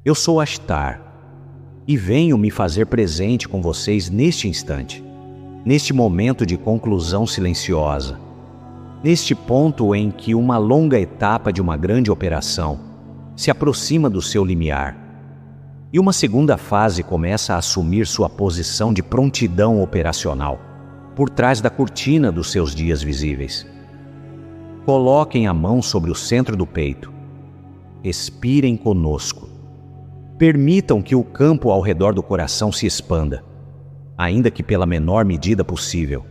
Eu sou Ashtar e venho me fazer presente com vocês neste instante, neste momento de conclusão silenciosa, neste ponto em que uma longa etapa de uma grande operação se aproxima do seu limiar e uma segunda fase começa a assumir sua posição de prontidão operacional por trás da cortina dos seus dias visíveis. Coloquem a mão sobre o centro do peito. Respirem conosco. Permitam que o campo ao redor do coração se expanda, ainda que pela menor medida possível,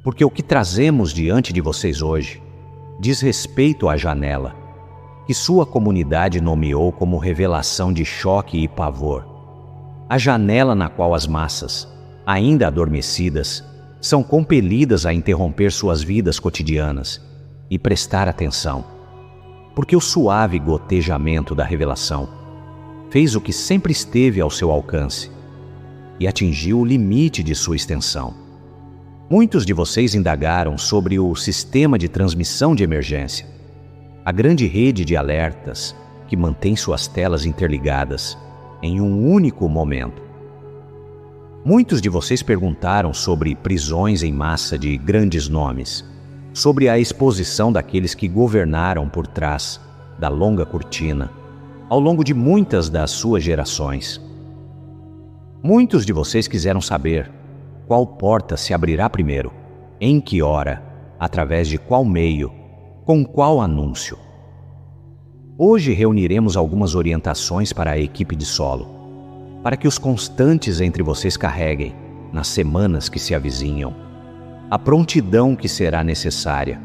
porque o que trazemos diante de vocês hoje diz respeito à janela, que sua comunidade nomeou como revelação de choque e pavor. A janela na qual as massas, ainda adormecidas, são compelidas a interromper suas vidas cotidianas e prestar atenção, porque o suave gotejamento da revelação fez o que sempre esteve ao seu alcance e atingiu o limite de sua extensão. Muitos de vocês indagaram sobre o sistema de transmissão de emergência, a grande rede de alertas que mantém suas telas interligadas em um único momento. Muitos de vocês perguntaram sobre prisões em massa de grandes nomes, sobre a exposição daqueles que governaram por trás da longa cortina, ao longo de muitas das suas gerações. Muitos de vocês quiseram saber qual porta se abrirá primeiro, em que hora, através de qual meio, com qual anúncio. Hoje reuniremos algumas orientações para a equipe de solo, para que os constantes entre vocês carreguem, nas semanas que se avizinham, a prontidão que será necessária,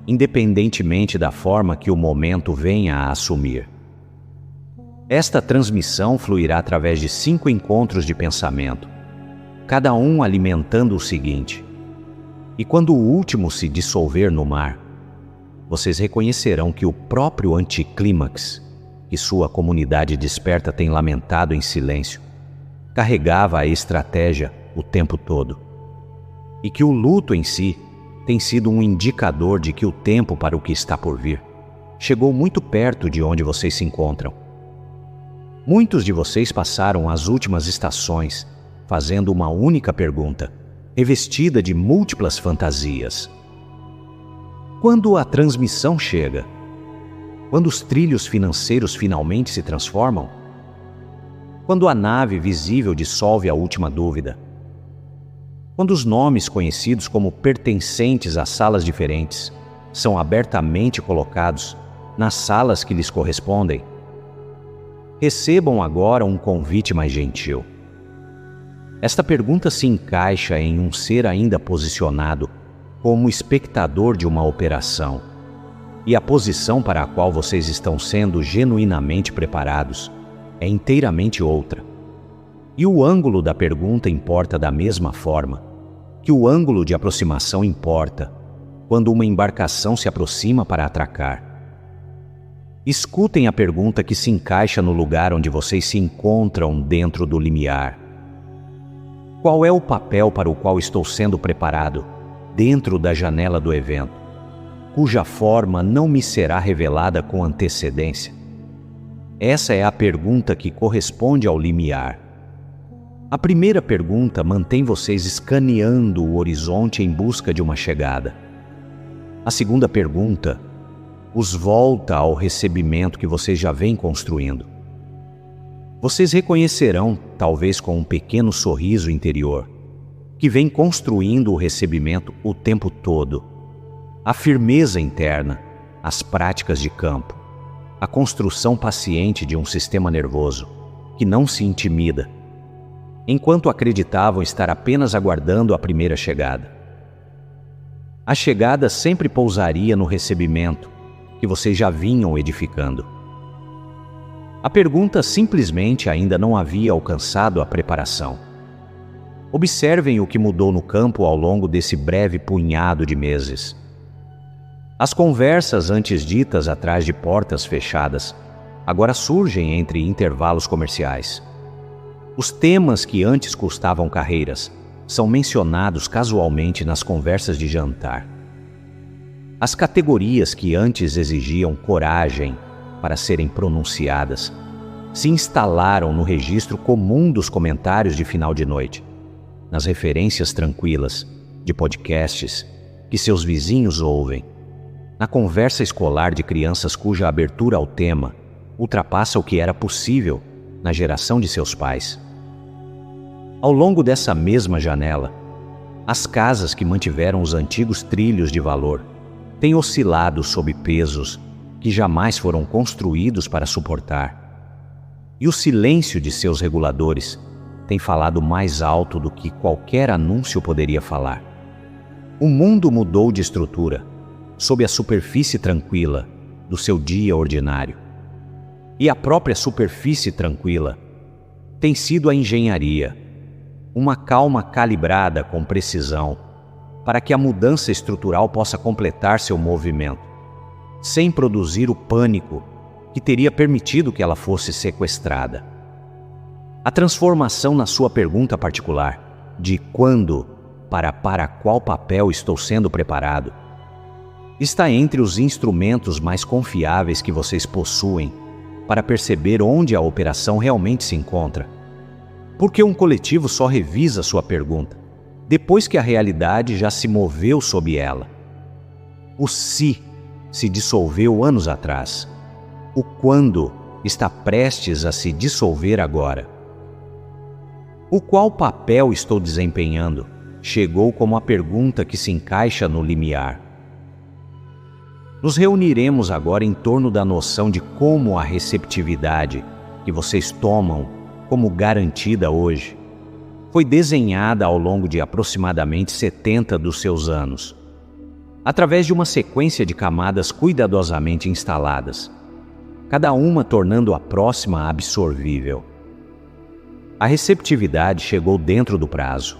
independentemente da forma que o momento venha a assumir. Esta transmissão fluirá através de 5 encontros de pensamento, cada um alimentando o seguinte: e quando o último se dissolver no mar, vocês reconhecerão que o próprio anticlímax, que sua comunidade desperta tem lamentado em silêncio, carregava a estratégia o tempo todo, e que o luto em si tem sido um indicador de que o tempo para o que está por vir chegou muito perto de onde vocês se encontram. Muitos de vocês passaram as últimas estações fazendo uma única pergunta, revestida de múltiplas fantasias. Quando a transmissão chega? Quando os trilhos financeiros finalmente se transformam? Quando a nave visível dissolve a última dúvida? Quando os nomes conhecidos como pertencentes a salas diferentes são abertamente colocados nas salas que lhes correspondem? Recebam agora um convite mais gentil. Esta pergunta se encaixa em um ser ainda posicionado como espectador de uma operação, e a posição para a qual vocês estão sendo genuinamente preparados é inteiramente outra. E o ângulo da pergunta importa da mesma forma que o ângulo de aproximação importa quando uma embarcação se aproxima para atracar. Escutem a pergunta que se encaixa no lugar onde vocês se encontram dentro do limiar. Qual é o papel para o qual estou sendo preparado dentro da janela do evento, cuja forma não me será revelada com antecedência? Essa é a pergunta que corresponde ao limiar. A primeira pergunta mantém vocês escaneando o horizonte em busca de uma chegada. A segunda pergunta os volta ao recebimento que vocês já vêm construindo. Vocês reconhecerão, talvez com um pequeno sorriso interior, que vem construindo o recebimento o tempo todo. A firmeza interna, as práticas de campo, a construção paciente de um sistema nervoso que não se intimida, enquanto acreditavam estar apenas aguardando a primeira chegada. A chegada sempre pousaria no recebimento que vocês já vinham edificando. A pergunta simplesmente ainda não havia alcançado a preparação. Observem o que mudou no campo ao longo desse breve punhado de meses. As conversas antes ditas atrás de portas fechadas agora surgem entre intervalos comerciais. Os temas que antes custavam carreiras são mencionados casualmente nas conversas de jantar. As categorias que antes exigiam coragem para serem pronunciadas se instalaram no registro comum dos comentários de final de noite, nas referências tranquilas de podcasts que seus vizinhos ouvem, na conversa escolar de crianças cuja abertura ao tema ultrapassa o que era possível na geração de seus pais. Ao longo dessa mesma janela, as casas que mantiveram os antigos trilhos de valor têm oscilado sob pesos que jamais foram construídos para suportar. E o silêncio de seus reguladores tem falado mais alto do que qualquer anúncio poderia falar. O mundo mudou de estrutura sob a superfície tranquila do seu dia ordinário. E a própria superfície tranquila tem sido a engenharia, uma calma calibrada com precisão para que a mudança estrutural possa completar seu movimento, sem produzir o pânico que teria permitido que ela fosse sequestrada. A transformação na sua pergunta particular, de quando para qual papel estou sendo preparado, está entre os instrumentos mais confiáveis que vocês possuem para perceber onde a operação realmente se encontra. Porque um coletivo só revisa sua pergunta depois que a realidade já se moveu sob ela. O se dissolveu anos atrás. O quando está prestes a se dissolver agora. O qual papel estou desempenhando chegou como a pergunta que se encaixa no limiar. Nos reuniremos agora em torno da noção de como a receptividade que vocês tomam como garantida hoje foi desenhada ao longo de aproximadamente 70 dos seus anos, através de uma sequência de camadas cuidadosamente instaladas, cada uma tornando a próxima absorvível. A receptividade chegou dentro do prazo.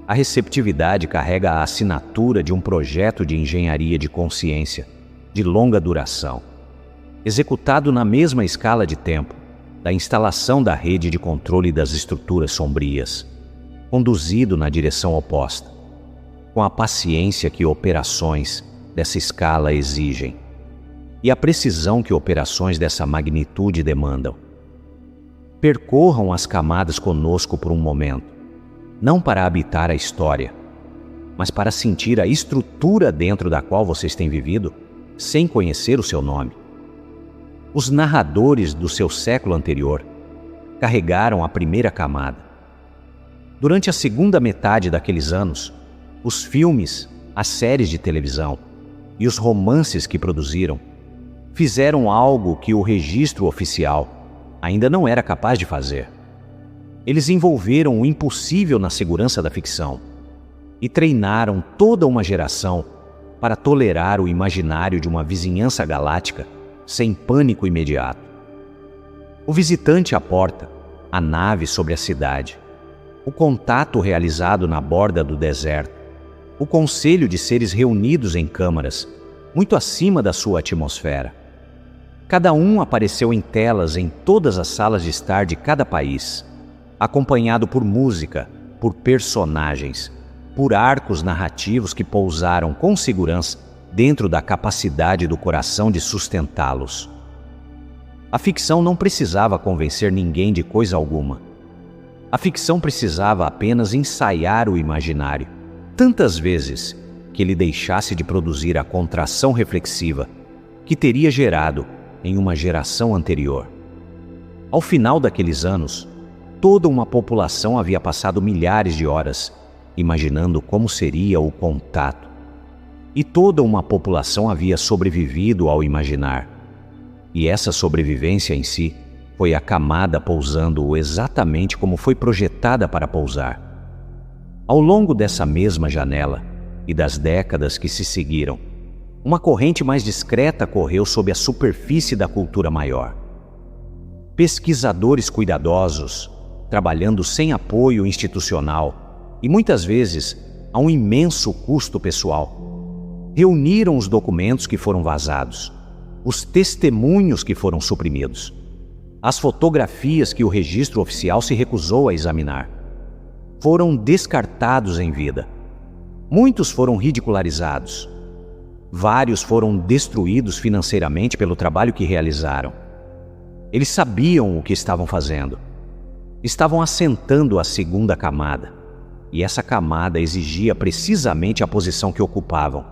A receptividade carrega a assinatura de um projeto de engenharia de consciência de longa duração, executado na mesma escala de tempo da instalação da rede de controle das estruturas sombrias, conduzido na direção oposta, com a paciência que operações dessa escala exigem e a precisão que operações dessa magnitude demandam. Percorram as camadas conosco por um momento, não para habitar a história, mas para sentir a estrutura dentro da qual vocês têm vivido, sem conhecer o seu nome. Os narradores do seu século anterior carregaram a primeira camada. Durante a segunda metade daqueles anos, os filmes, as séries de televisão e os romances que produziram fizeram algo que o registro oficial ainda não era capaz de fazer. Eles envolveram o impossível na segurança da ficção e treinaram toda uma geração para tolerar o imaginário de uma vizinhança galáctica sem pânico imediato. O visitante à porta, a nave sobre a cidade, o contato realizado na borda do deserto, o conselho de seres reunidos em câmaras, muito acima da sua atmosfera. Cada um apareceu em telas em todas as salas de estar de cada país, acompanhado por música, por personagens, por arcos narrativos que pousaram com segurança dentro da capacidade do coração de sustentá-los. A ficção não precisava convencer ninguém de coisa alguma. A ficção precisava apenas ensaiar o imaginário, tantas vezes que ele deixasse de produzir a contração reflexiva que teria gerado em uma geração anterior. Ao final daqueles anos, toda uma população havia passado milhares de horas imaginando como seria o contato. E toda uma população havia sobrevivido ao imaginar. E essa sobrevivência em si foi a camada pousando exatamente como foi projetada para pousar. Ao longo dessa mesma janela e das décadas que se seguiram, uma corrente mais discreta correu sob a superfície da cultura maior. Pesquisadores cuidadosos, trabalhando sem apoio institucional e muitas vezes a um imenso custo pessoal, reuniram os documentos que foram vazados, os testemunhos que foram suprimidos, as fotografias que o registro oficial se recusou a examinar. Foram descartados em vida. Muitos foram ridicularizados. Vários foram destruídos financeiramente pelo trabalho que realizaram. Eles sabiam o que estavam fazendo. Estavam assentando a segunda camada, e essa camada exigia precisamente a posição que ocupavam,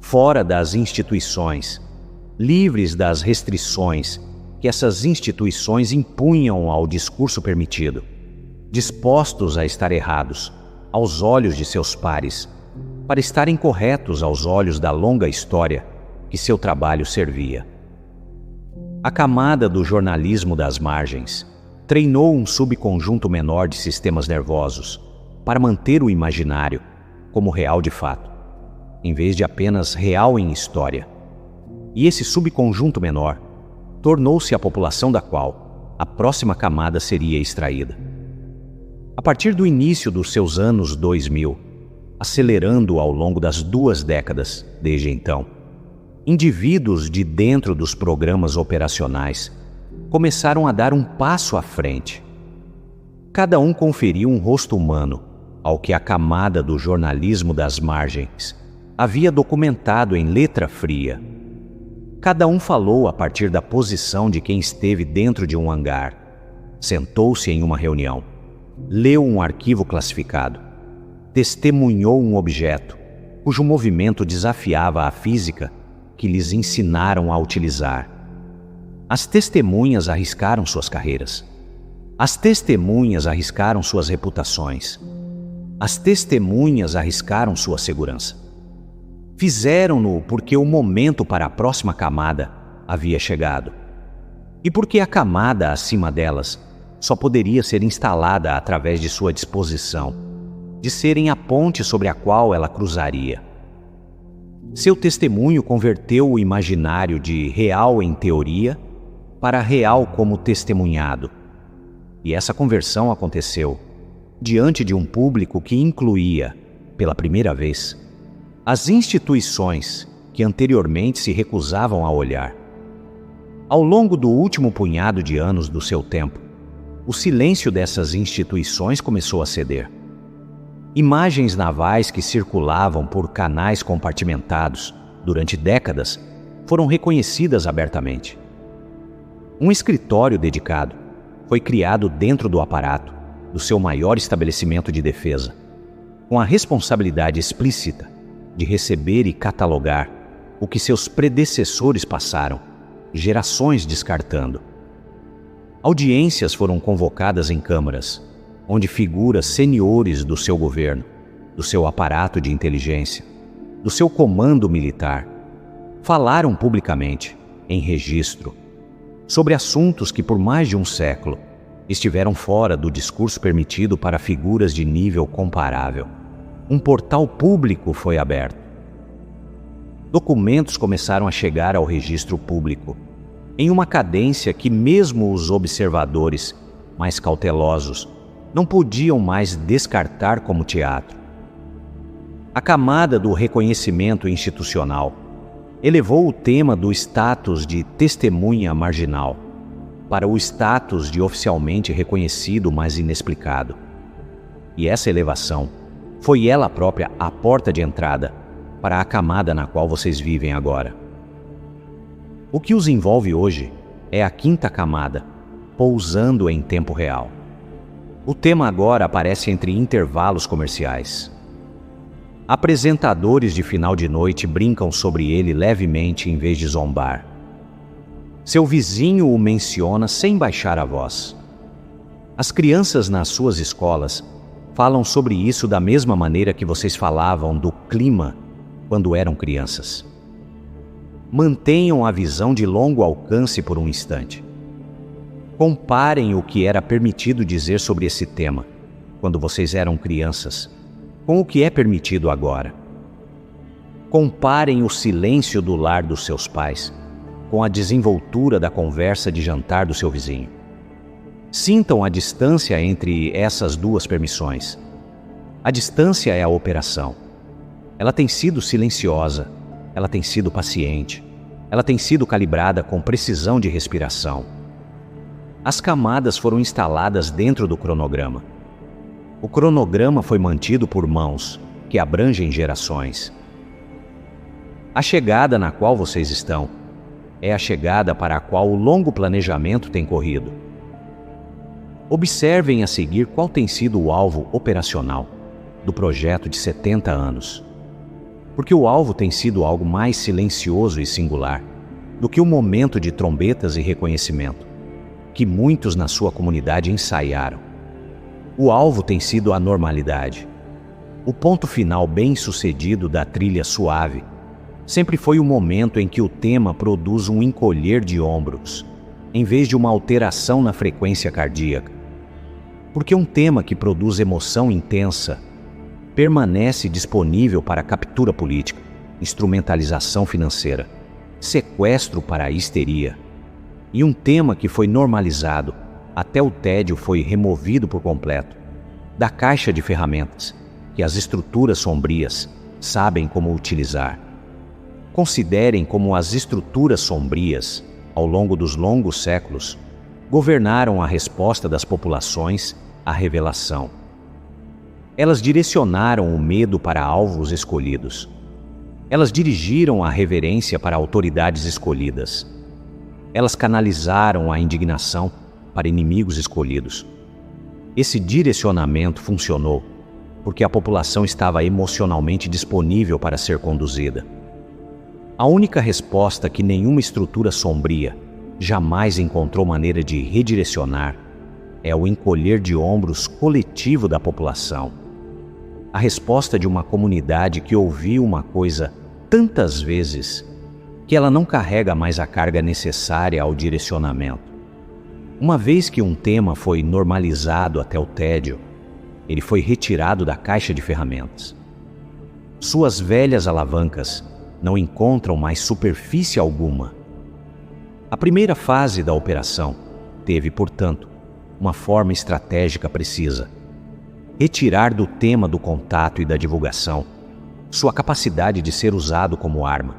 fora das instituições, livres das restrições que essas instituições impunham ao discurso permitido, dispostos a estar errados aos olhos de seus pares, para estarem corretos aos olhos da longa história que seu trabalho servia. A camada do jornalismo das margens treinou um subconjunto menor de sistemas nervosos para manter o imaginário como real de fato, em vez de apenas real em história. E esse subconjunto menor tornou-se a população da qual a próxima camada seria extraída. A partir do início dos seus anos 2000, acelerando ao longo das 2 décadas desde então, indivíduos de dentro dos programas operacionais começaram a dar um passo à frente. Cada um conferiu um rosto humano ao que a camada do jornalismo das margens havia documentado em letra fria. Cada um falou a partir da posição de quem esteve dentro de um hangar, sentou-se em uma reunião, leu um arquivo classificado, testemunhou um objeto cujo movimento desafiava a física que lhes ensinaram a utilizar. As testemunhas arriscaram suas carreiras. As testemunhas arriscaram suas reputações. As testemunhas arriscaram sua segurança. Fizeram-no porque o momento para a próxima camada havia chegado. E porque a camada acima delas só poderia ser instalada através de sua disposição, de serem a ponte sobre a qual ela cruzaria. Seu testemunho converteu o imaginário de real em teoria para real como testemunhado. E essa conversão aconteceu diante de um público que incluía, pela primeira vez, as instituições que anteriormente se recusavam a olhar. Ao longo do último punhado de anos do seu tempo, o silêncio dessas instituições começou a ceder. Imagens navais que circulavam por canais compartimentados durante décadas foram reconhecidas abertamente. Um escritório dedicado foi criado dentro do aparato do seu maior estabelecimento de defesa, com a responsabilidade explícita de receber e catalogar o que seus predecessores passaram, gerações descartando. Audiências foram convocadas em câmaras, onde figuras seniores do seu governo, do seu aparato de inteligência, do seu comando militar, falaram publicamente, em registro, sobre assuntos que por mais de um século estiveram fora do discurso permitido para figuras de nível comparável. Um portal público foi aberto. Documentos começaram a chegar ao registro público, em uma cadência que mesmo os observadores mais cautelosos não podiam mais descartar como teatro. A camada do reconhecimento institucional elevou o tema do status de testemunha marginal para o status de oficialmente reconhecido, mas inexplicado. E essa elevação foi ela própria a porta de entrada para a camada na qual vocês vivem agora. O que os envolve hoje é a 5ª camada, pousando em tempo real. O tema agora aparece entre intervalos comerciais. Apresentadores de final de noite brincam sobre ele levemente em vez de zombar. Seu vizinho o menciona sem baixar a voz. As crianças nas suas escolas falam sobre isso da mesma maneira que vocês falavam do clima quando eram crianças. Mantenham a visão de longo alcance por um instante. Comparem o que era permitido dizer sobre esse tema, quando vocês eram crianças, com o que é permitido agora. Comparem o silêncio do lar dos seus pais com a desenvoltura da conversa de jantar do seu vizinho. Sintam a distância entre essas 2 permissões. A distância é a operação. Ela tem sido silenciosa, ela tem sido paciente, ela tem sido calibrada com precisão de respiração. As camadas foram instaladas dentro do cronograma. O cronograma foi mantido por mãos que abrangem gerações. A chegada na qual vocês estão é a chegada para a qual o longo planejamento tem corrido. Observem a seguir qual tem sido o alvo operacional do projeto de 70 anos. Porque o alvo tem sido algo mais silencioso e singular do que o momento de trombetas e reconhecimento, que muitos na sua comunidade ensaiaram. O alvo tem sido a normalidade. O ponto final bem-sucedido da trilha suave sempre foi o momento em que o tema produz um encolher de ombros, em vez de uma alteração na frequência cardíaca. Porque um tema que produz emoção intensa permanece disponível para captura política, instrumentalização financeira, sequestro para a histeria. E um tema que foi normalizado até o tédio foi removido por completo da caixa de ferramentas que as estruturas sombrias sabem como utilizar. Considerem como as estruturas sombrias, ao longo dos longos séculos, governaram a resposta das populações à revelação. Elas direcionaram o medo para alvos escolhidos. Elas dirigiram a reverência para autoridades escolhidas. Elas canalizaram a indignação para inimigos escolhidos. Esse direcionamento funcionou porque a população estava emocionalmente disponível para ser conduzida. A única resposta que nenhuma estrutura sombria jamais encontrou maneira de redirecionar é o encolher de ombros coletivo da população. A resposta de uma comunidade que ouviu uma coisa tantas vezes que ela não carrega mais a carga necessária ao direcionamento. Uma vez que um tema foi normalizado até o tédio, ele foi retirado da caixa de ferramentas. Suas velhas alavancas não encontram mais superfície alguma. A primeira fase da operação teve, portanto, uma forma estratégica precisa: retirar do tema do contato e da divulgação sua capacidade de ser usado como arma,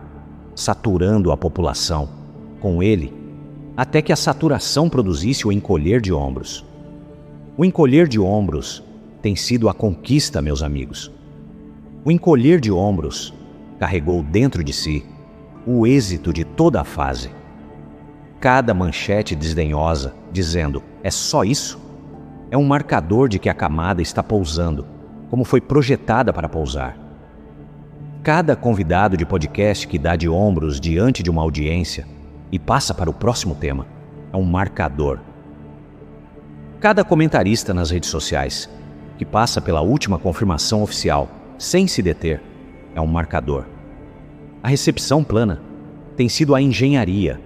saturando a população com ele, até que a saturação produzisse o encolher de ombros. O encolher de ombros tem sido a conquista, meus amigos. O encolher de ombros carregou dentro de si o êxito de toda a fase. Cada manchete desdenhosa, dizendo "é só isso?", é um marcador de que a camada está pousando, como foi projetada para pousar. Cada convidado de podcast que dá de ombros diante de uma audiência e passa para o próximo tema é um marcador. Cada comentarista nas redes sociais que passa pela última confirmação oficial sem se deter é um marcador. A recepção plana tem sido a engenharia.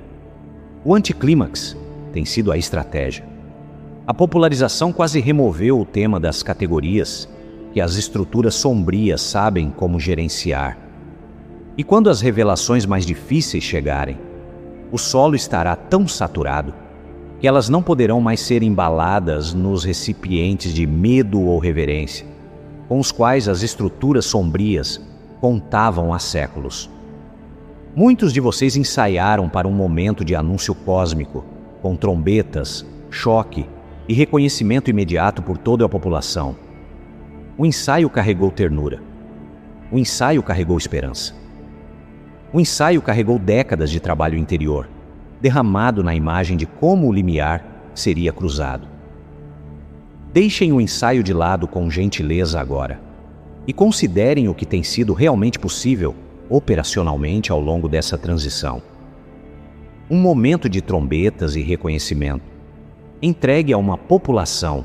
O anticlímax tem sido a estratégia. A popularização quase removeu o tema das categorias que as estruturas sombrias sabem como gerenciar. E quando as revelações mais difíceis chegarem, o solo estará tão saturado que elas não poderão mais ser embaladas nos recipientes de medo ou reverência, com os quais as estruturas sombrias contavam há séculos. Muitos de vocês ensaiaram para um momento de anúncio cósmico, com trombetas, choque e reconhecimento imediato por toda a população. O ensaio carregou ternura. O ensaio carregou esperança. O ensaio carregou décadas de trabalho interior, derramado na imagem de como o limiar seria cruzado. Deixem o ensaio de lado com gentileza agora e considerem o que tem sido realmente possível operacionalmente ao longo dessa transição. Um momento de trombetas e reconhecimento, entregue a uma população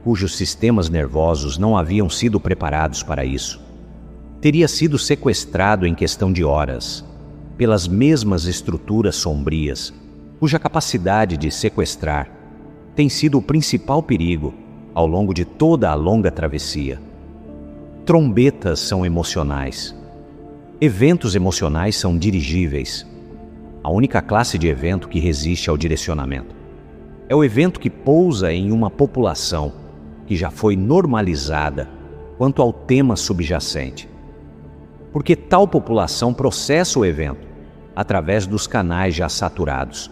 cujos sistemas nervosos não haviam sido preparados para isso, teria sido sequestrado em questão de horas pelas mesmas estruturas sombrias, cuja capacidade de sequestrar tem sido o principal perigo ao longo de toda a longa travessia. Trombetas são emocionais. Eventos emocionais são dirigíveis. A única classe de evento que resiste ao direcionamento é o evento que pousa em uma população que já foi normalizada quanto ao tema subjacente. Porque tal população processa o evento através dos canais já saturados,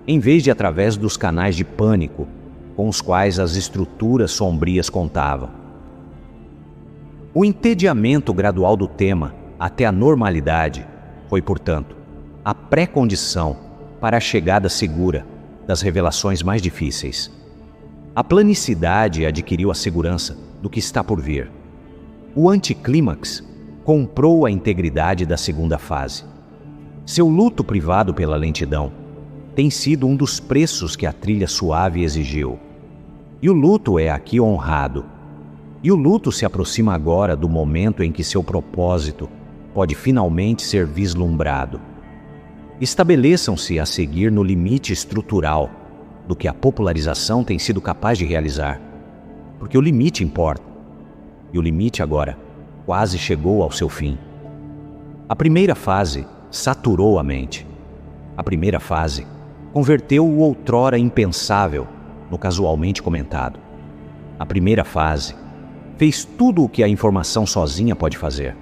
em vez de através dos canais de pânico com os quais as estruturas sombrias contavam. O entediamento gradual do tema até a normalidade foi, portanto, a pré-condição para a chegada segura das revelações mais difíceis. A planicidade adquiriu a segurança do que está por vir. O anticlímax comprou a integridade da segunda fase. Seu luto privado pela lentidão tem sido um dos preços que a trilha suave exigiu. E o luto é aqui honrado. E o luto se aproxima agora do momento em que seu propósito pode finalmente ser vislumbrado. Estabeleçam-se a seguir no limite estrutural do que a popularização tem sido capaz de realizar, porque o limite importa, e o limite agora quase chegou ao seu fim. A primeira fase saturou a mente. A primeira fase converteu o outrora impensável no casualmente comentado. A primeira fase fez tudo o que a informação sozinha pode fazer,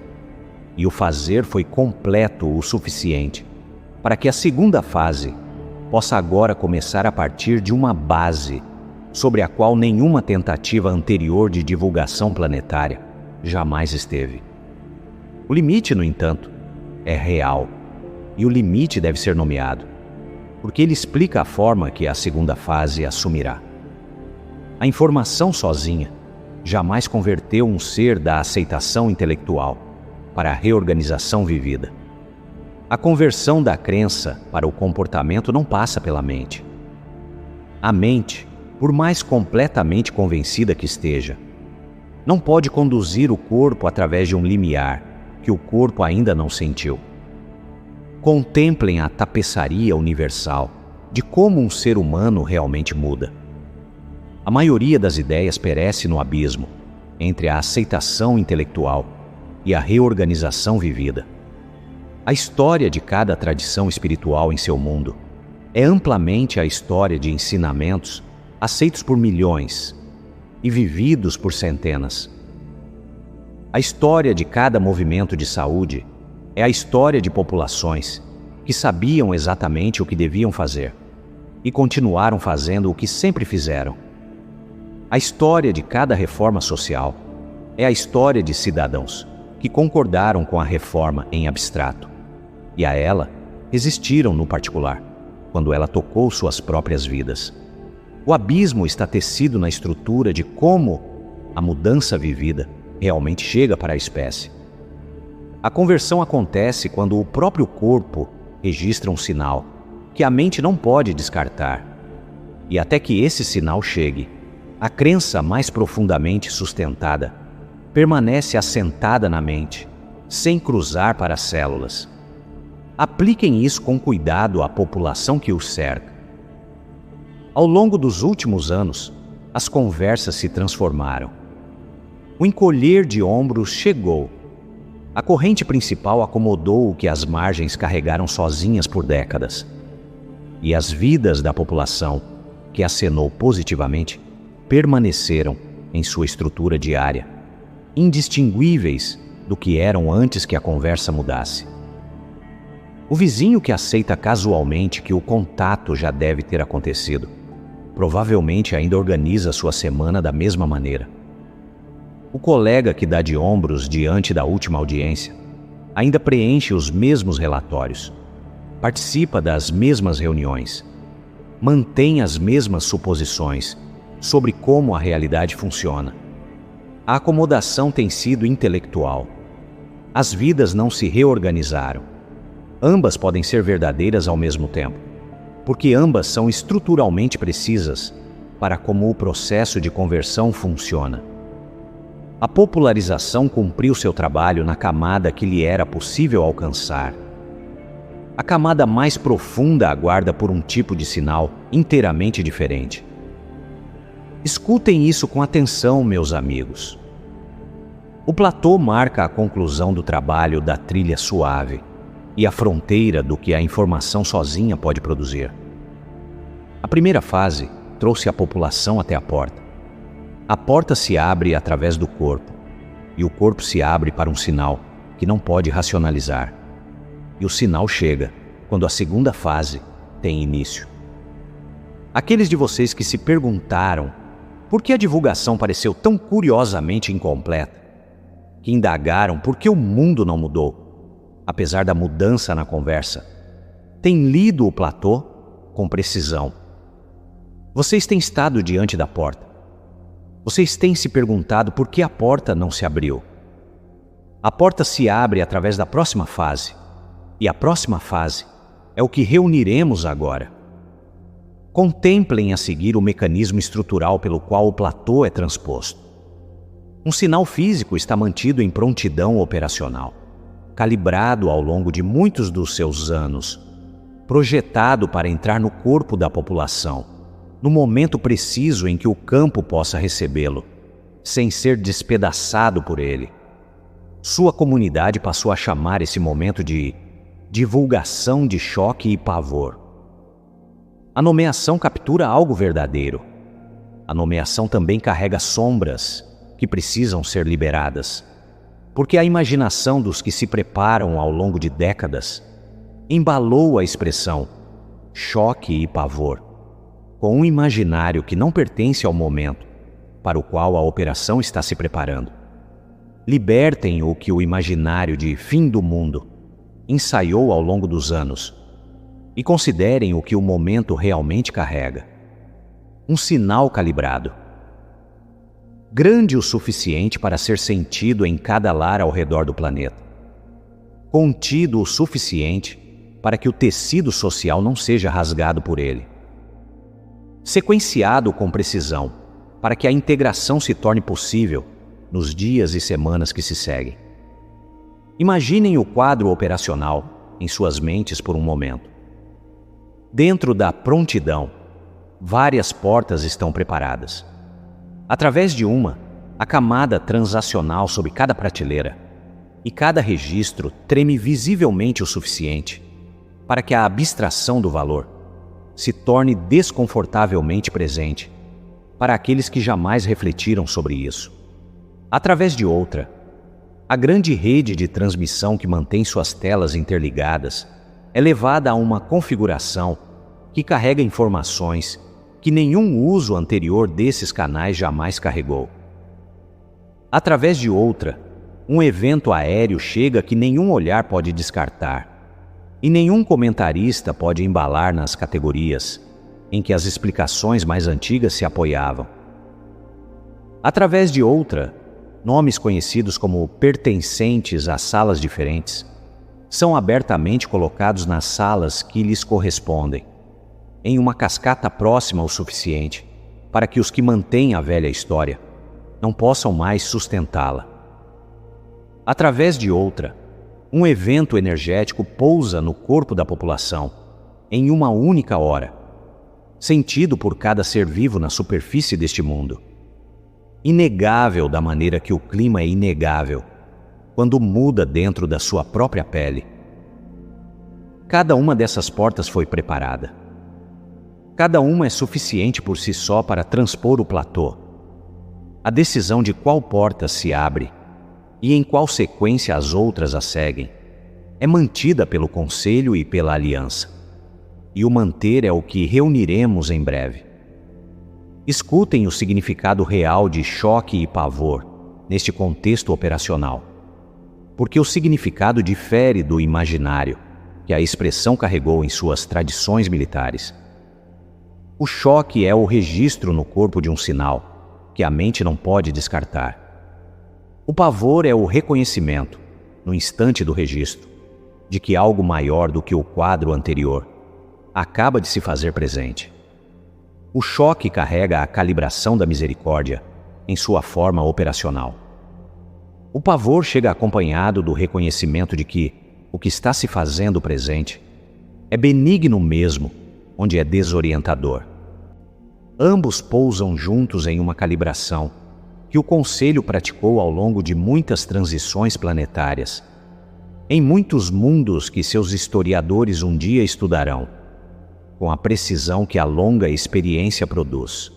e o fazer foi completo o suficiente para que a segunda fase possa agora começar a partir de uma base sobre a qual nenhuma tentativa anterior de divulgação planetária jamais esteve. O limite, no entanto, é real, e o limite deve ser nomeado, porque ele explica a forma que a segunda fase assumirá. A informação sozinha jamais converteu um ser da aceitação intelectual para a reorganização vivida. A conversão da crença para o comportamento não passa pela mente. A mente, por mais completamente convencida que esteja, não pode conduzir o corpo através de um limiar que o corpo ainda não sentiu. Contemplem a tapeçaria universal de como um ser humano realmente muda. A maioria das ideias perece no abismo entre a aceitação intelectual e a reorganização vivida. A história de cada tradição espiritual em seu mundo é amplamente a história de ensinamentos aceitos por milhões e vividos por centenas. A história de cada movimento de saúde é a história de populações que sabiam exatamente o que deviam fazer e continuaram fazendo o que sempre fizeram. A história de cada reforma social é a história de cidadãos que concordaram com a reforma em abstrato e a ela resistiram no particular, quando ela tocou suas próprias vidas. O abismo está tecido na estrutura de como a mudança vivida realmente chega para a espécie. A conversão acontece quando o próprio corpo registra um sinal que a mente não pode descartar. E até que esse sinal chegue, a crença mais profundamente sustentada permanece assentada na mente, sem cruzar para as células. Apliquem isso com cuidado à população que os cerca. Ao longo dos últimos anos, as conversas se transformaram. O encolher de ombros chegou. A corrente principal acomodou o que as margens carregaram sozinhas por décadas. E as vidas da população, que acenou positivamente, permaneceram em sua estrutura diária, indistinguíveis do que eram antes que a conversa mudasse. O vizinho que aceita casualmente que o contato já deve ter acontecido, provavelmente ainda organiza sua semana da mesma maneira. O colega que dá de ombros diante da última audiência ainda preenche os mesmos relatórios, participa das mesmas reuniões, mantém as mesmas suposições sobre como a realidade funciona. A acomodação tem sido intelectual. As vidas não se reorganizaram. Ambas podem ser verdadeiras ao mesmo tempo, porque ambas são estruturalmente precisas para como o processo de conversão funciona. A popularização cumpriu seu trabalho na camada que lhe era possível alcançar. A camada mais profunda aguarda por um tipo de sinal inteiramente diferente. Escutem isso com atenção, meus amigos. O platô marca a conclusão do trabalho da trilha suave e a fronteira do que a informação sozinha pode produzir. A primeira fase trouxe a população até a porta. A porta se abre através do corpo, e o corpo se abre para um sinal que não pode racionalizar. E o sinal chega quando a segunda fase tem início. Aqueles de vocês que se perguntaram por que a divulgação pareceu tão curiosamente incompleta, que indagaram por que o mundo não mudou, apesar da mudança na conversa, têm lido o platô com precisão. Vocês têm estado diante da porta. Vocês têm se perguntado por que a porta não se abriu. A porta se abre através da próxima fase, e a próxima fase é o que reuniremos agora. Contemplem a seguir o mecanismo estrutural pelo qual o platô é transposto. Um sinal físico está mantido em prontidão operacional, calibrado ao longo de muitos dos seus anos, projetado para entrar no corpo da população, no momento preciso em que o campo possa recebê-lo, sem ser despedaçado por ele. Sua comunidade passou a chamar esse momento de divulgação de choque e pavor. A nomeação captura algo verdadeiro. A nomeação também carrega sombras que precisam ser liberadas, porque a imaginação dos que se preparam ao longo de décadas embalou a expressão choque e pavor com um imaginário que não pertence ao momento para o qual a operação está se preparando. Libertem o que o imaginário de fim do mundo ensaiou ao longo dos anos e considerem o que o momento realmente carrega. Um sinal calibrado, grande o suficiente para ser sentido em cada lar ao redor do planeta, contido o suficiente para que o tecido social não seja rasgado por ele, sequenciado com precisão para que a integração se torne possível nos dias e semanas que se seguem. Imaginem o quadro operacional em suas mentes por um momento. Dentro da prontidão, várias portas estão preparadas. Através de uma, a camada transacional sob cada prateleira e cada registro treme visivelmente o suficiente para que a abstração do valor se torne desconfortavelmente presente para aqueles que jamais refletiram sobre isso. Através de outra, a grande rede de transmissão que mantém suas telas interligadas é levada a uma configuração que carrega informações que nenhum uso anterior desses canais jamais carregou. Através de outra, um evento aéreo chega que nenhum olhar pode descartar, e nenhum comentarista pode embalar nas categorias em que as explicações mais antigas se apoiavam. Através de outra, nomes conhecidos como pertencentes a salas diferentes são abertamente colocados nas salas que lhes correspondem, em uma cascata próxima o suficiente para que os que mantêm a velha história não possam mais sustentá-la. Através de outra, um evento energético pousa no corpo da população em uma única hora, sentido por cada ser vivo na superfície deste mundo. Inegável da maneira que o clima é inegável quando muda dentro da sua própria pele. Cada uma dessas portas foi preparada. Cada uma é suficiente por si só para transpor o platô. A decisão de qual porta se abre e em qual sequência as outras a seguem é mantida pelo Conselho e pela Aliança. E o manter é o que reuniremos em breve. Escutem o significado real de choque e pavor neste contexto operacional, porque o significado difere do imaginário que a expressão carregou em suas tradições militares. O choque é o registro no corpo de um sinal que a mente não pode descartar. O pavor é o reconhecimento, no instante do registro, de que algo maior do que o quadro anterior acaba de se fazer presente. O choque carrega a calibração da misericórdia em sua forma operacional. O pavor chega acompanhado do reconhecimento de que o que está se fazendo presente é benigno mesmo, onde é desorientador. Ambos pousam juntos em uma calibração que o Conselho praticou ao longo de muitas transições planetárias, em muitos mundos que seus historiadores um dia estudarão, com a precisão que a longa experiência produz.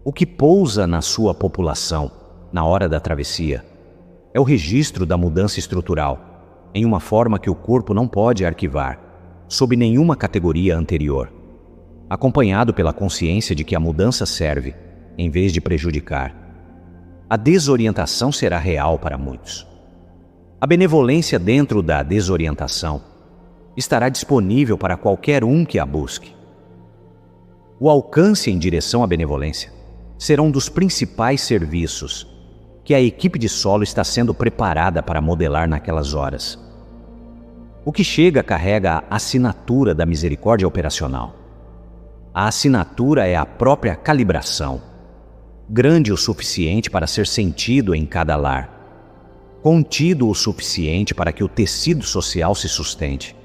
O que pousa na sua população, na hora da travessia, é o registro da mudança estrutural, em uma forma que o corpo não pode arquivar, sob nenhuma categoria anterior, acompanhado pela consciência de que a mudança serve, em vez de prejudicar. A desorientação será real para muitos. A benevolência dentro da desorientação estará disponível para qualquer um que a busque. o alcance em direção à benevolência será um dos principais serviços que a equipe de solo está sendo preparada para modelar naquelas horas. O que chega carrega a assinatura da misericórdia operacional. A assinatura é a própria calibração, grande o suficiente para ser sentido em cada lar, contido o suficiente para que o tecido social se sustente,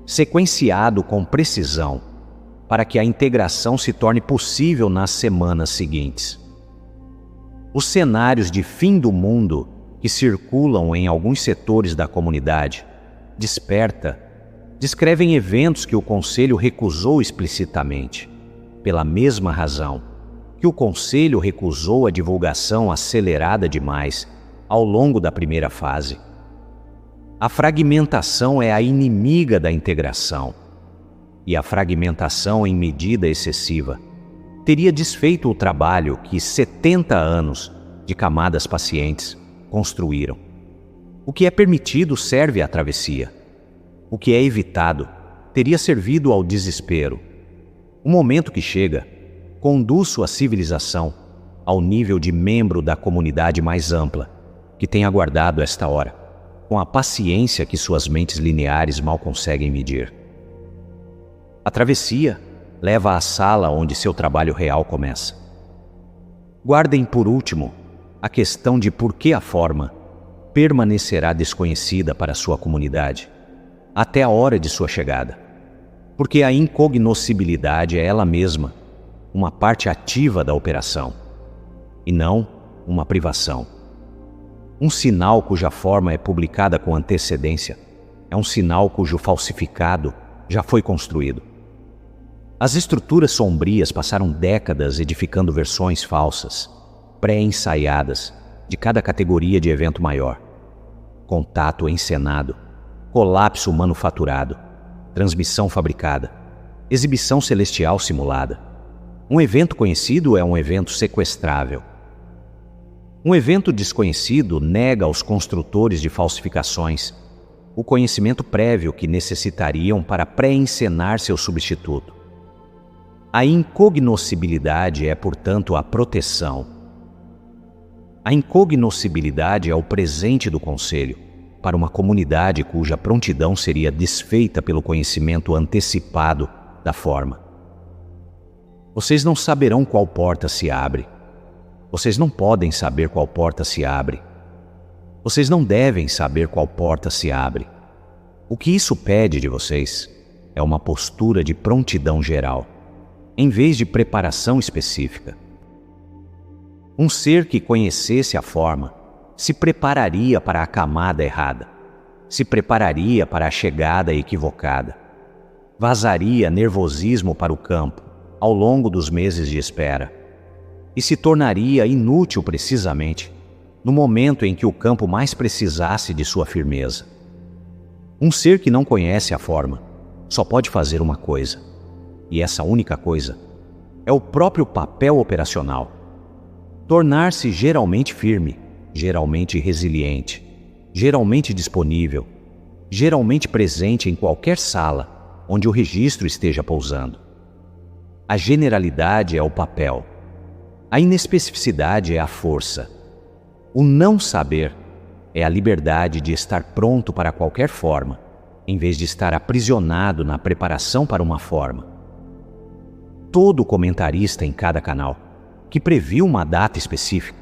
sequenciado com precisão para que a integração se torne possível nas semanas seguintes. Os cenários de fim do mundo que circulam em alguns setores da comunidade descrevem eventos que o Conselho recusou explicitamente, pela mesma razão que o Conselho recusou a divulgação acelerada demais ao longo da primeira fase. A fragmentação é a inimiga da integração, e a fragmentação em medida excessiva teria desfeito o trabalho que 70 anos de camadas pacientes construíram. O que é permitido serve à travessia. O que é evitado teria servido ao desespero. O momento que chega conduz sua civilização ao nível de membro da comunidade mais ampla, que tem aguardado esta hora, com a paciência que suas mentes lineares mal conseguem medir. A travessia leva à sala onde seu trabalho real começa. Guardem por último a questão de por que a forma permanecerá desconhecida para sua comunidade até a hora de sua chegada. Porque a incognoscibilidade é ela mesma uma parte ativa da operação, e não uma privação. Um sinal cuja forma é publicada com antecedência é um sinal cujo falsificado já foi construído. As estruturas sombrias passaram décadas edificando versões falsas, pré-ensaiadas, de cada categoria de evento maior. Contato encenado, colapso manufaturado, transmissão fabricada, exibição celestial simulada. Um evento conhecido é um evento sequestrável. Um evento desconhecido nega aos construtores de falsificações o conhecimento prévio que necessitariam para pré-encenar seu substituto. A incognoscibilidade é, portanto, a proteção. A incognoscibilidade é o presente do Conselho para uma comunidade cuja prontidão seria desfeita pelo conhecimento antecipado da forma. Vocês não saberão qual porta se abre. Vocês não podem saber qual porta se abre. Vocês não devem saber qual porta se abre. O que isso pede de vocês é uma postura de prontidão geral, em vez de preparação específica. Um ser que conhecesse a forma se prepararia para a camada errada, se prepararia para a chegada equivocada, vazaria nervosismo para o campo ao longo dos meses de espera e se tornaria inútil precisamente no momento em que o campo mais precisasse de sua firmeza. Um ser que não conhece a forma só pode fazer uma coisa, e essa única coisa é o próprio papel operacional: tornar-se geralmente firme, geralmente resiliente, geralmente disponível, geralmente presente em qualquer sala onde o registro esteja pousando. A generalidade é o papel, a inespecificidade é a força, o não saber é a liberdade de estar pronto para qualquer forma, em vez de estar aprisionado na preparação para uma forma. Todo comentarista em cada canal que previu uma data específica,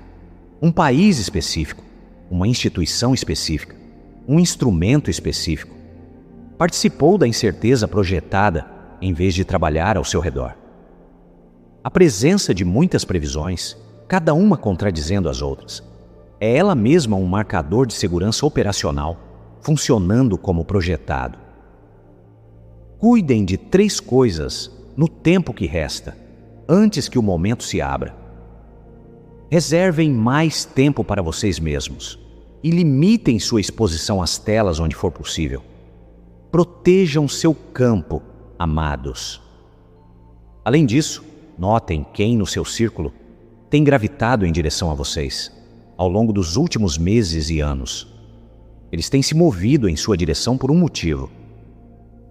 um país específico, uma instituição específica, um instrumento específico, participou da incerteza projetada em vez de trabalhar ao seu redor. A presença de muitas previsões, cada uma contradizendo as outras, é ela mesma um marcador de segurança operacional, funcionando como projetado. Cuidem de 3 coisas no tempo que resta, antes que o momento se abra. Reservem mais tempo para vocês mesmos e limitem sua exposição às telas onde for possível. Protejam seu campo, amados. Além disso, notem quem no seu círculo tem gravitado em direção a vocês ao longo dos últimos meses e anos. Eles têm se movido em sua direção por um motivo.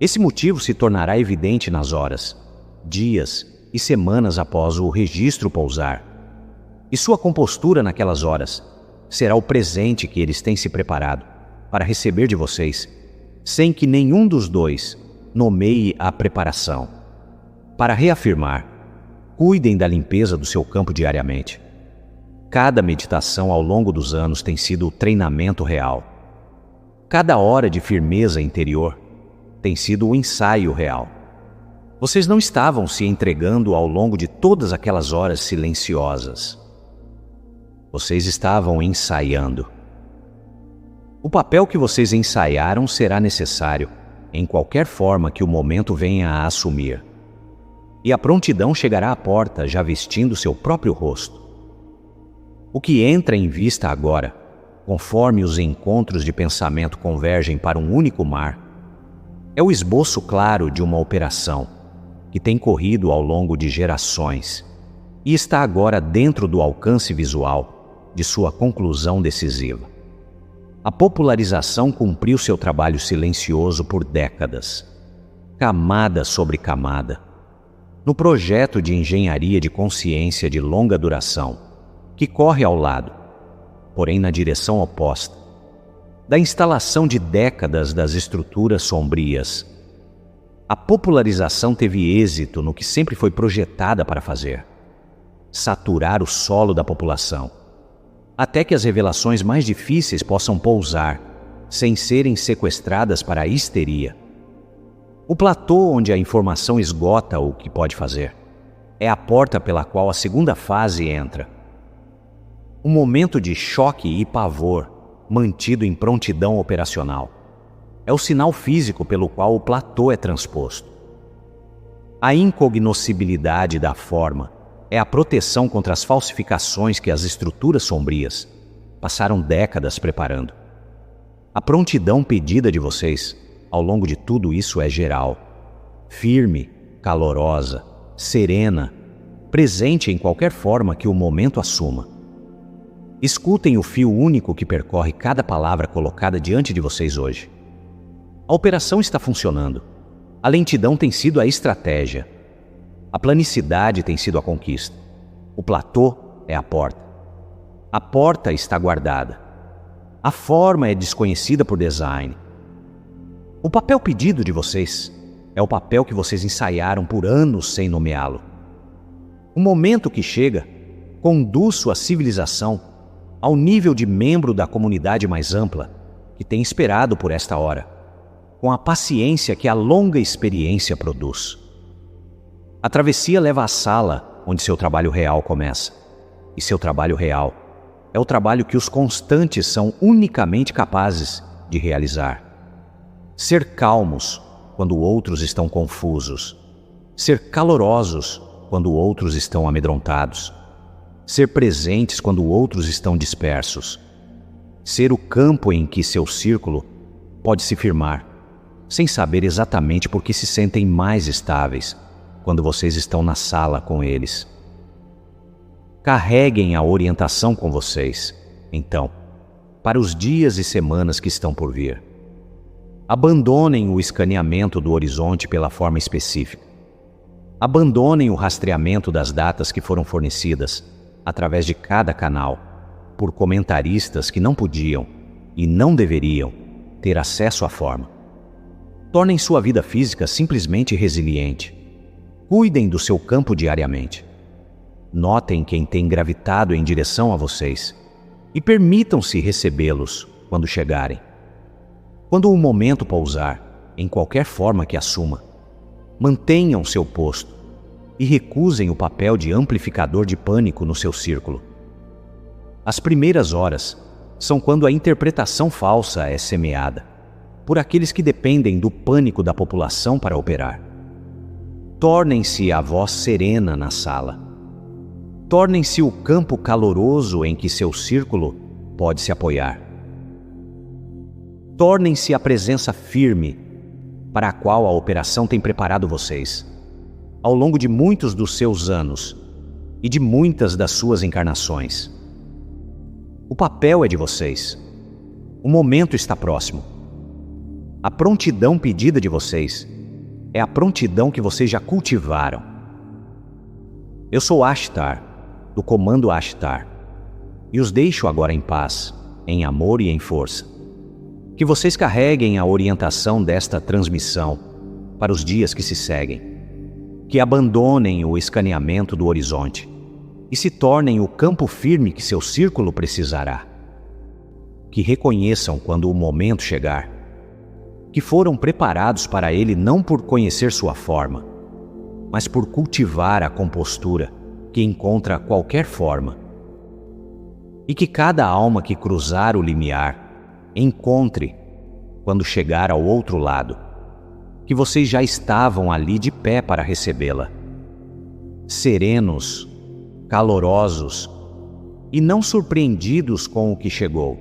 Esse motivo se tornará evidente nas horas, dias e semanas após o registro pousar. E sua compostura naquelas horas será o presente que eles têm se preparado para receber de vocês, sem que nenhum dos dois nomeie a preparação. Para reafirmar, cuidem da limpeza do seu campo diariamente. Cada meditação ao longo dos anos tem sido treinamento real. Cada hora de firmeza interior tem sido o ensaio real. Vocês não estavam se entregando ao longo de todas aquelas horas silenciosas. Vocês estavam ensaiando. O papel que vocês ensaiaram será necessário em qualquer forma que o momento venha a assumir. E a prontidão chegará à porta já vestindo seu próprio rosto. O que entra em vista agora, conforme os encontros de pensamento convergem para um único mar, é o esboço claro de uma operação que tem corrido ao longo de gerações e está agora dentro do alcance visual de sua conclusão decisiva. A popularização cumpriu seu trabalho silencioso por décadas, camada sobre camada, no projeto de engenharia de consciência de longa duração, que corre ao lado, porém na direção oposta, da instalação de décadas das estruturas sombrias. A popularização teve êxito no que sempre foi projetada para fazer: saturar o solo da população, até que as revelações mais difíceis possam pousar, sem serem sequestradas para a histeria. O platô onde a informação esgota o que pode fazer é a porta pela qual a segunda fase entra. Um momento de choque e pavor, mantido em prontidão operacional, é o sinal físico pelo qual o platô é transposto. A incognoscibilidade da forma é a proteção contra as falsificações que as estruturas sombrias passaram décadas preparando. A prontidão pedida de vocês ao longo de tudo isso é geral, firme, calorosa, serena, presente em qualquer forma que o momento assuma. Escutem o fio único que percorre cada palavra colocada diante de vocês hoje. A operação está funcionando. A lentidão tem sido a estratégia. A planicidade tem sido a conquista. O platô é a porta. A porta está guardada. A forma é desconhecida por design. O papel pedido de vocês é o papel que vocês ensaiaram por anos sem nomeá-lo. O momento que chega conduz sua civilização ao nível de membro da comunidade mais ampla que tem esperado por esta hora, com a paciência que a longa experiência produz. A travessia leva à sala onde seu trabalho real começa. E seu trabalho real é o trabalho que os constantes são unicamente capazes de realizar. Ser calmos quando outros estão confusos. Ser calorosos quando outros estão amedrontados. Ser presentes quando outros estão dispersos. Ser o campo em que seu círculo pode se firmar, sem saber exatamente por que se sentem mais estáveis quando vocês estão na sala com eles. Carreguem a orientação com vocês, então, para os dias e semanas que estão por vir. Abandonem o escaneamento do horizonte pela forma específica. Abandonem o rastreamento das datas que foram fornecidas através de cada canal por comentaristas que não podiam e não deveriam ter acesso à forma. Tornem sua vida física simplesmente resiliente. Cuidem do seu campo diariamente. Notem quem tem gravitado em direção a vocês e permitam-se recebê-los quando chegarem. Quando o momento pousar, em qualquer forma que assuma, mantenham seu posto e recusem o papel de amplificador de pânico no seu círculo. As primeiras horas são quando a interpretação falsa é semeada por aqueles que dependem do pânico da população para operar. Tornem-se a voz serena na sala. Tornem-se o campo caloroso em que seu círculo pode se apoiar. Tornem-se a presença firme para a qual a operação tem preparado vocês, ao longo de muitos dos seus anos e de muitas das suas encarnações. O papel é de vocês. O momento está próximo. A prontidão pedida de vocês é a prontidão que vocês já cultivaram. Eu sou Ashtar, do Comando Ashtar, e os deixo agora em paz, em amor e em força. Que vocês carreguem a orientação desta transmissão para os dias que se seguem. Que abandonem o escaneamento do horizonte e se tornem o campo firme que seu círculo precisará. Que reconheçam quando o momento chegar, que foram preparados para ele não por conhecer sua forma, mas por cultivar a compostura que encontra qualquer forma. E que cada alma que cruzar o limiar encontre, quando chegar ao outro lado, que vocês já estavam ali de pé para recebê-la, serenos, calorosos e não surpreendidos com o que chegou,